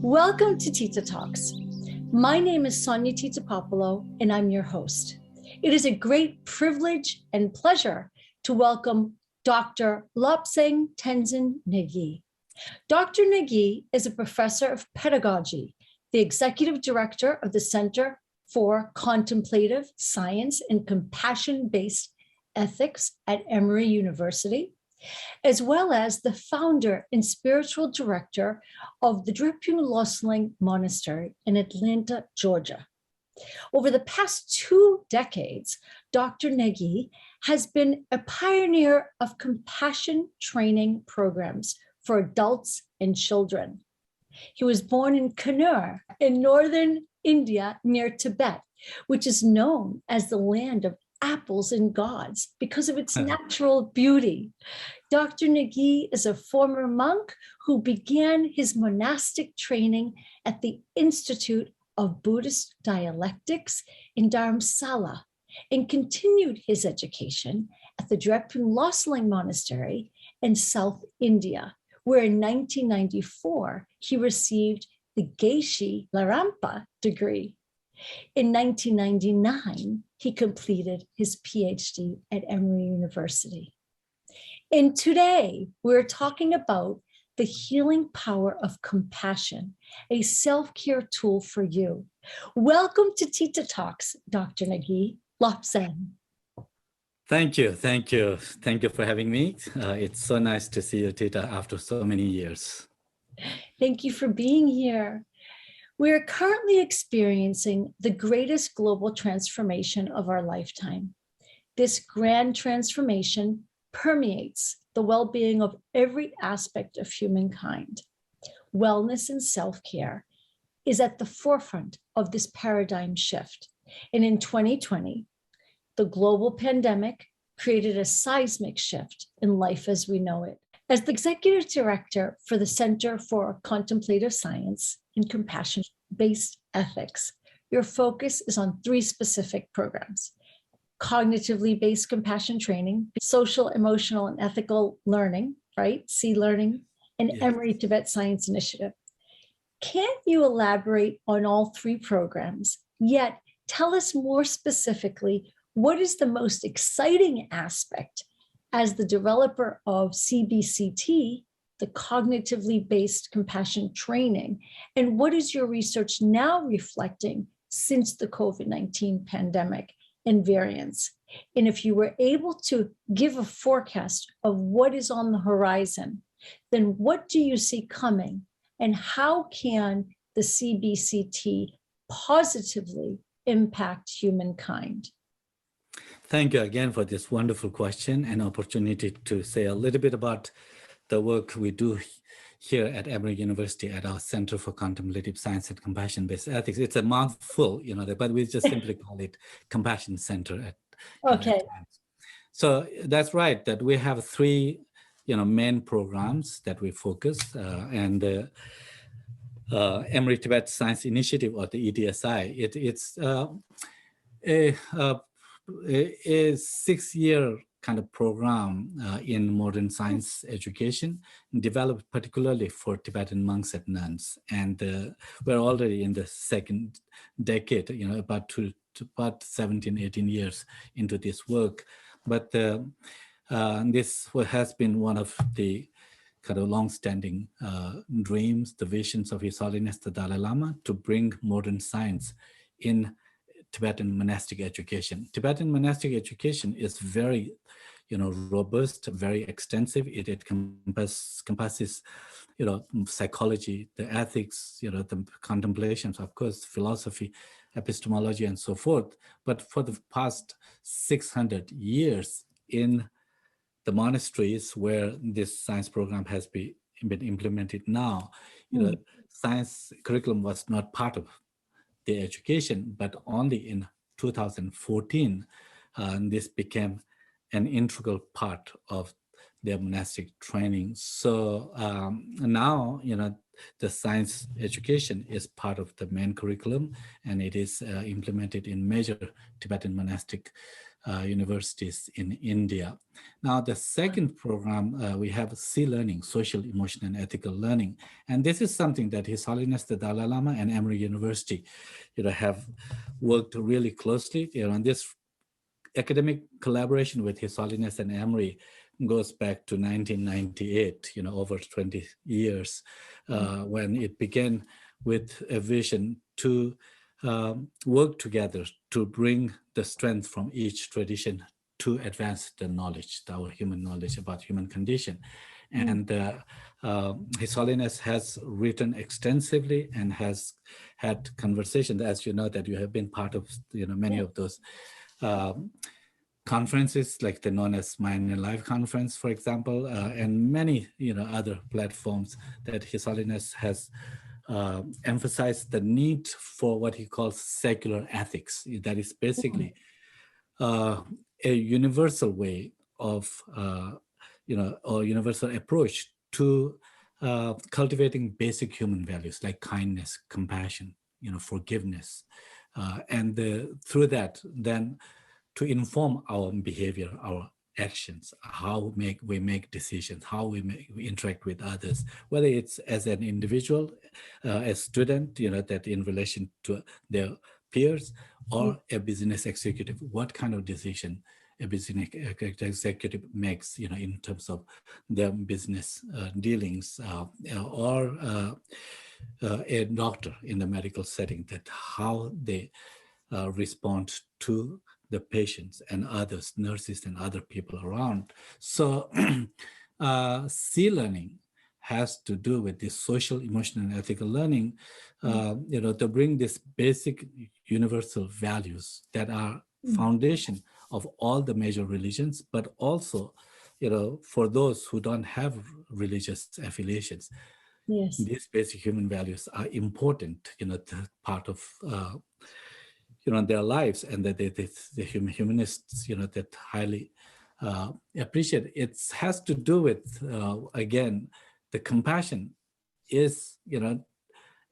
Welcome to Tita Talks. My name is Sonia Tita Popolo, and I'm your host. It is a great privilege and pleasure to welcome Dr. Lobsang Negi. Dr. Negi is a professor of pedagogy, the executive director of the Center for Contemplative Science and Compassion-Based Ethics at Emory University, as well as the founder and spiritual director of the Lobsang Monastery in Atlanta, Georgia. Over the past 2 decades, Dr. Negi has been a pioneer of compassion training programs for adults and children. He was born in Kannur in northern India near Tibet, which is known as the land of apples and gods because of its natural beauty. Dr. Negi is a former monk who began his monastic training at the Institute of Buddhist Dialectics in Dharamsala and continued his education at the Lobsang Monastery in South India, where in 1994 he received the Geshe Larampa degree. In 1999, he completed his PhD at Emory University. And today, we're talking about the healing power of compassion, a self-care tool for you. Welcome to Tita Talks, Dr. Negi. Lobsang. Thank you for having me. It's so nice to see you, Tita, after so many years. Thank you for being here. We are currently experiencing the greatest global transformation of our lifetime. This grand transformation permeates the well-being of every aspect of humankind. Wellness and self-care is at the forefront of this paradigm shift. And in 2020, the global pandemic created a seismic shift in life as we know it. As the executive director for the Center for Contemplative Science and Compassion-Based Ethics, your focus is on 3 specific programs: cognitively based compassion training, social, emotional, and ethical learning, right? C-learning, and Emory Tibet Science Initiative. Can you elaborate on all 3 programs, yet tell us more specifically what is the most exciting aspect as the developer of CBCT, the cognitively based compassion training, and what is your research now reflecting since the COVID-19 pandemic and variants? And if you were able to give a forecast of what is on the horizon, then what do you see coming, and how can the CBCT positively impact humankind? Thank you again for this wonderful question and opportunity to say a little bit about the work we do here at Emory University at our Center for Contemplative Science and Compassion-Based Ethics. It's a mouthful, but we just simply call it Compassion Center. Okay. So that's right, that we have 3, main programs that we focus, and the Emory Tibet Science Initiative, or the ETSI. It's a 6-year kind of program in modern science education, developed particularly for Tibetan monks and nuns. And we're already in the 2nd decade, about 17, 18 years into this work. But this has been one of the kind of long-standing dreams, the visions of His Holiness the Dalai Lama, to bring modern science in Tibetan monastic education. Tibetan monastic education is very, robust, very extensive. It encompasses, psychology, the ethics, the contemplations, of course, philosophy, epistemology, and so forth. But for the past 600 years in the monasteries where this science program has been implemented now, science curriculum was not part of the education, but only in 2014, this became an integral part of their monastic training. So now, the science education is part of the main curriculum, and it is implemented in major Tibetan monastic universities in India. Now, the second program, we have C Learning, Social, Emotional, and Ethical Learning. And this is something that His Holiness the Dalai Lama and Emory University, have worked really closely. And this academic collaboration with His Holiness and Emory goes back to 1998, over 20 years, when it began with a vision to work together to bring the strength from each tradition to advance the knowledge, our human knowledge about human condition. And His Holiness has written extensively and has had conversations, as you know, that you have been part of, many of those conferences, like the known as Mind and Life Conference, for example, and many, other platforms that His Holiness has emphasized the need for what he calls secular ethics. That is basically a universal way of, or universal approach to cultivating basic human values like kindness, compassion, forgiveness, and through that, then to inform our behavior, our actions, how we make decisions, how we interact with others, whether it's as an individual, a student, that in relation to their peers, or a business executive, what kind of decision a business executive makes, in terms of their business dealings, or a doctor in the medical setting, that how they respond to the patients and others, nurses and other people around. So C learning has to do with this social, emotional, and ethical learning, to bring these basic universal values that are foundation of all the major religions, but also, for those who don't have religious affiliations, these basic human values are important, part of their lives, and that the humanists, that highly appreciate. It has to do with, again, the compassion is,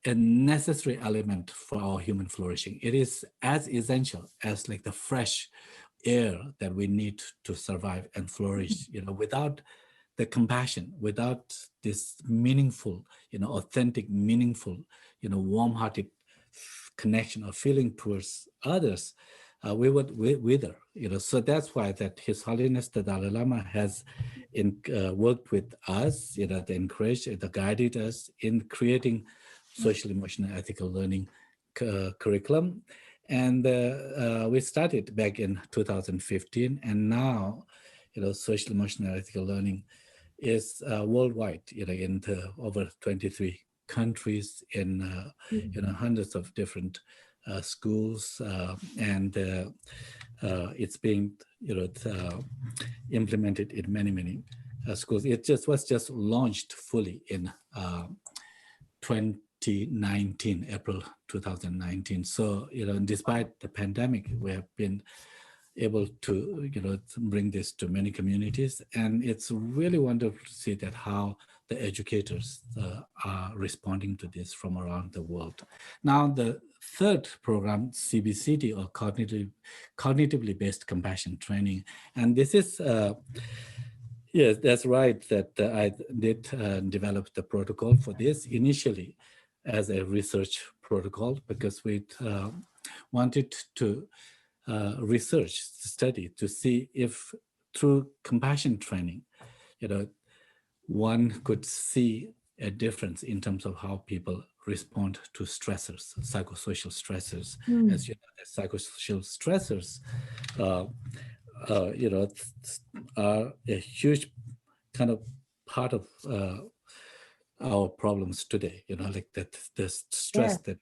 a necessary element for our human flourishing. It is as essential as like the fresh air that we need to survive and flourish. Without the compassion, without this meaningful, authentic, meaningful, warm-hearted connection or feeling towards others, we would wither. So that's why that His Holiness the Dalai Lama has worked with us, to encourage, guided us in creating social, emotional, ethical learning curriculum. And we started back in 2015, and now, social, emotional, ethical learning is worldwide, in over 23 countries, in hundreds of different schools, and it's being implemented in many schools. It was just launched fully in 2019, April 2019. So despite the pandemic, we have been able to bring this to many communities, and it's really wonderful to see that how the educators are responding to this from around the world. Now, the third program, CBCT, or cognitively based compassion training, and this is yes, that's right, that I did develop the protocol for this initially as a research protocol, because we wanted to research, study, to see if through compassion training, one could see a difference in terms of how people respond to stressors, psychosocial stressors. As you know, the psychosocial stressors, are a huge kind of part of our problems today. Like that, the stress that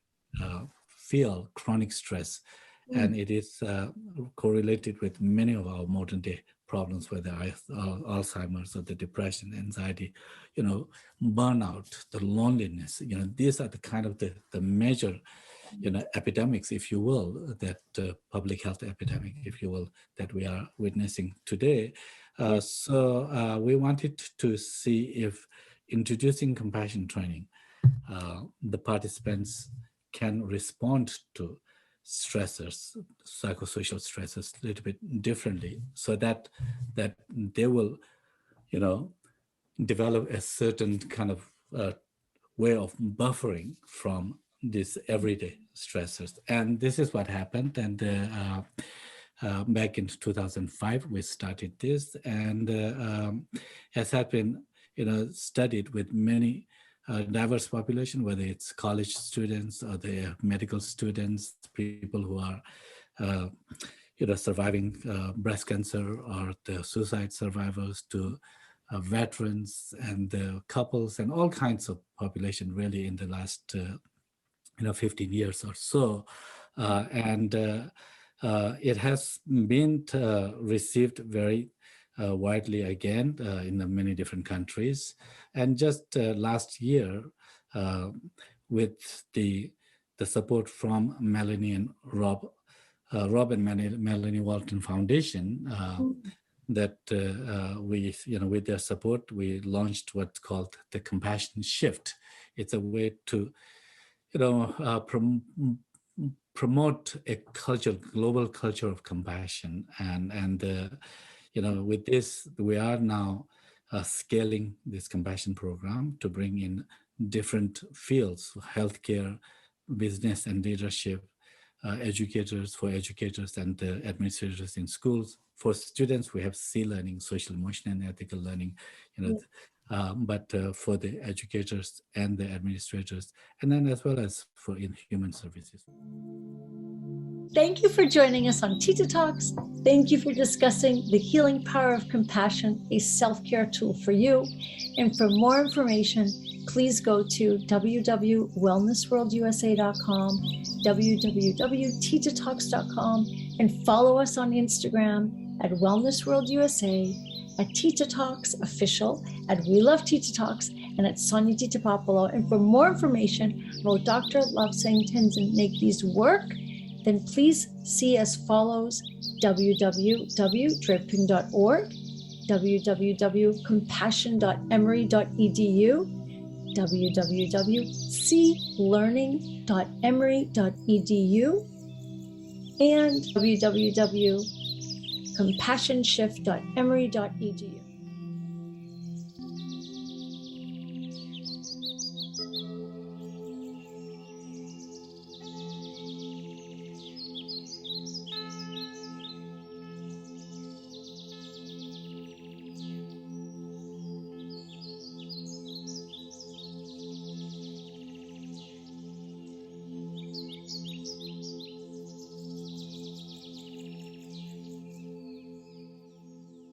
feel chronic stress, and it is correlated with many of our modern day problems, whether Alzheimer's or the depression, anxiety, burnout, the loneliness. These are the kind of the major, epidemics, if you will, that public health epidemic, if you will, that we are witnessing today. So we wanted to see if introducing compassion training, the participants can respond to stressors, psychosocial stressors, a little bit differently, so that they will, develop a certain kind of way of buffering from these everyday stressors. And this is what happened. And back in 2005, we started this, and has had been, studied with many diverse population, whether it's college students or the medical students, people who are, surviving breast cancer, or the suicide survivors, to veterans and couples, and all kinds of population, really, in the last 15 years or so. And it has been received very widely again in the many different countries. And just last year, with the support from Melanie and Rob and Melanie Walton Foundation, that we, with their support, we launched what's called the Compassion Shift. It's a way to, promote a global culture of compassion. And with this, we are now scaling this compassion program to bring in different fields: healthcare, business and leadership, educators, and administrators in schools. For students, we have C-learning, social, emotional, and ethical learning, but for the educators and the administrators, and then as well as for in human services. Thank you for joining us on Tita Talks. Thank you for discussing the healing power of compassion, a self-care tool for you. And for more information, please go to www.wellnessworldusa.com, www.titatalks.com, and follow us on Instagram at Wellness World USA, at Tita Talks Official, at We Love Tita Talks, and at Sonia Tita Popolo. And for more information about Dr. Lobsang, Tenzi, and Negi's work, then please see as follows: www.driping.org, www.compassion.emory.edu, www.clearning.emory.edu, and www.compassionshift.emory.edu.